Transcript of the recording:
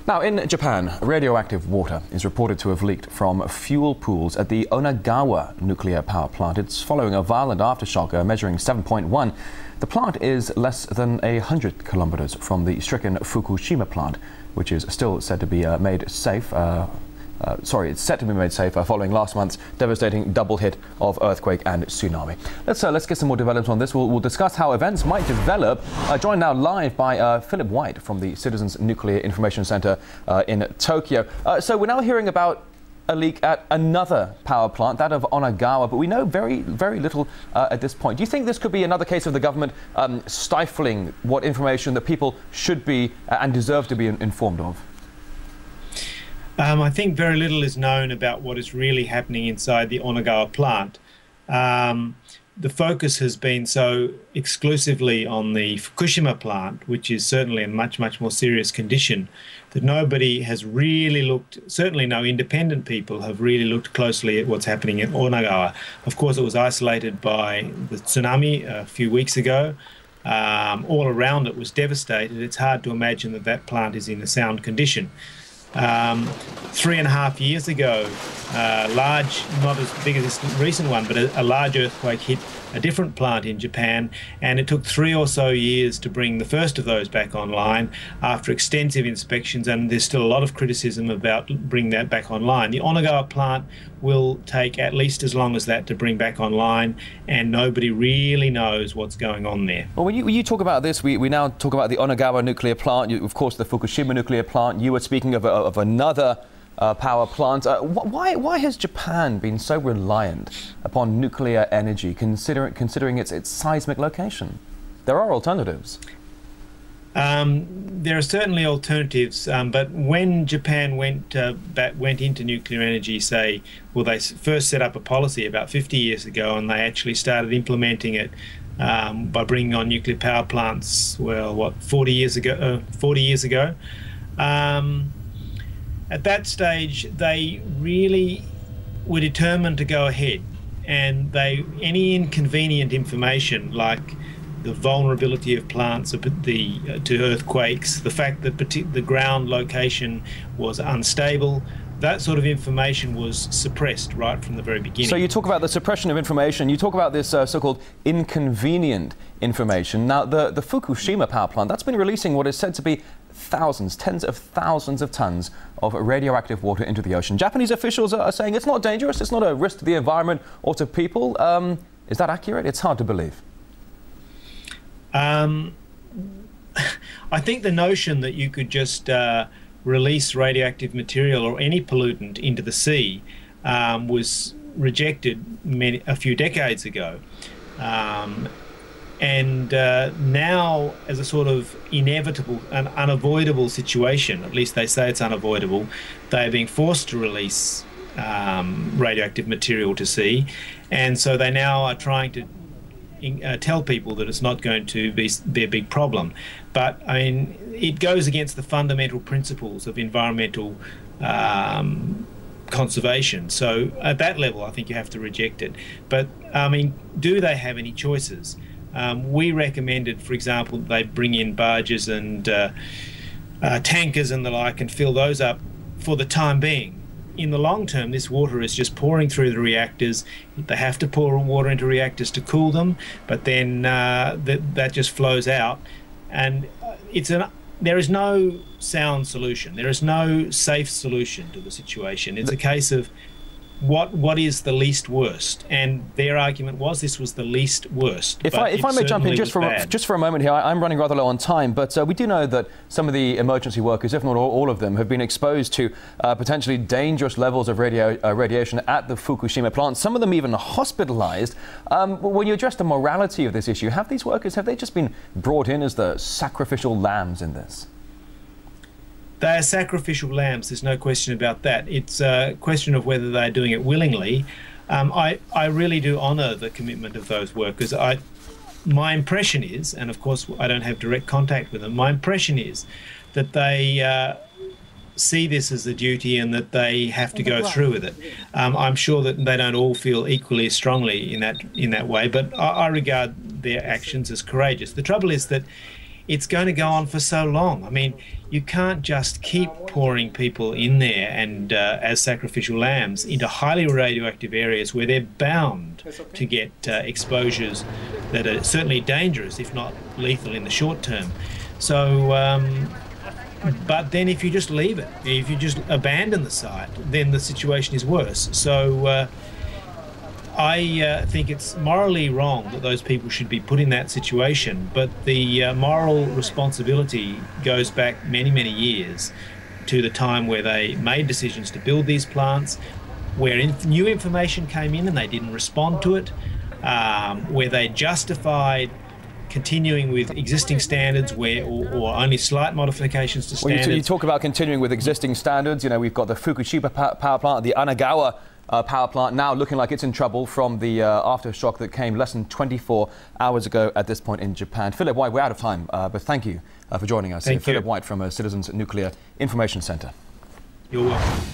Now, in Japan, radioactive water is reported to have leaked from fuel pools at the Onagawa nuclear power plant. It's following a violent aftershock measuring 7.1. The plant is less than 100 kilometers from the stricken Fukushima plant, which is still said to be made safe. It's set to be made safer following last month's devastating double hit of earthquake and tsunami. Let's get some more developments on this. We'll discuss how events might develop. Joined now live by Philip White from the Citizens Nuclear Information Center in Tokyo. So we're now hearing about a leak at another power plant, that of Onagawa, but we know very little at this point. Do you think this could be another case of the government stifling what information that people should be and deserve to be informed of? I think very little is known about what is really happening inside the Onagawa plant. The focus has been so exclusively on the Fukushima plant, which is certainly in much more serious condition, that nobody has really looked, certainly no independent people have really looked closely at what's happening at Onagawa. Of course, it was isolated by the tsunami a few weeks ago. All around it was devastated. It's hard to imagine that that plant is in a sound condition. 3.5 years ago, large, not as big as this recent one, but a large earthquake hit a different plant in Japan, and it took 3 or so years to bring the first of those back online after extensive inspections, and there's still a lot of criticism about bringing that back online. The Onagawa plant will take at least as long as that to bring back online, and nobody really knows what's going on there. Well, when you talk about this, we now talk about the Onagawa nuclear plant, of course the Fukushima nuclear plant. You were speaking of another power plant. Why has Japan been so reliant upon nuclear energy, considering its seismic location? There are alternatives. There are certainly alternatives, but when Japan went into nuclear energy, they first set up a policy about 50 years ago, and they actually started implementing it by bringing on nuclear power plants. 40 years ago. At that stage, they really were determined to go ahead, and any inconvenient information like the vulnerability of plants to earthquakes, the fact that the ground location was unstable, that sort of information was suppressed right from the very beginning. So you talk about the suppression of information, you talk about this so-called inconvenient information. Now, the Fukushima power plant, that's been releasing what is said to be tens of thousands of tons of radioactive water into the ocean. Japanese officials are saying it's not dangerous, it's not a risk to the environment or to people. Is that accurate? It's hard to believe. I think the notion that you could just release radioactive material or any pollutant into the sea was rejected a few decades ago. And now, as a sort of inevitable and unavoidable situation, at least they say it's unavoidable, they are being forced to release radioactive material to sea. And so they now are trying to tell people that it's not going to be a big problem. But, I mean, it goes against the fundamental principles of environmental conservation. So at that level, I think you have to reject it. But, I mean, do they have any choices? We recommended, for example, they bring in barges and tankers and the like and fill those up for the time being. In the long term, this water is just pouring through the reactors. They have to pour water into reactors to cool them, but then that just flows out. And there is no sound solution. There is no safe solution to the situation. It's a case of what is the least worst, and their argument was this was the least worst. If I may jump in just for a moment here, I'm running rather low on time, but we do know that some of the emergency workers, if not all of them, have been exposed to potentially dangerous levels of radiation at the Fukushima plant. Some of them even hospitalized. When you address the morality of this issue, have these workers, have they just been brought in as the sacrificial lambs in this? They are sacrificial lambs, there's no question about that. It's a question of whether they're doing it willingly. I really do honour the commitment of those workers. My impression is, and of course I don't have direct contact with them, my impression is that they see this as a duty and that they have to go through with it. I'm sure that they don't all feel equally strongly in that way, but I regard their actions as courageous. The trouble is that it's going to go on for so long. I mean, you can't just keep pouring people in there and as sacrificial lambs into highly radioactive areas where they're bound to get exposures that are certainly dangerous, if not lethal in the short term. So, but then if you just leave it, if you just abandon the site, then the situation is worse. So I think it's morally wrong that those people should be put in that situation, but the moral responsibility goes back many, many years to the time where they made decisions to build these plants, where new information came in and they didn't respond to it, where they justified continuing with existing standards or only slight modifications to standards. Well, you talk about continuing with existing standards. You know, we've got the Fukushima power plant, the Onagawa power plant now looking like it's in trouble from the aftershock that came less than 24 hours ago at this point in Japan. Philip White, we're out of time, but thank you for joining us. Thank you. Philip White from Citizens Nuclear Information Centre. You're welcome.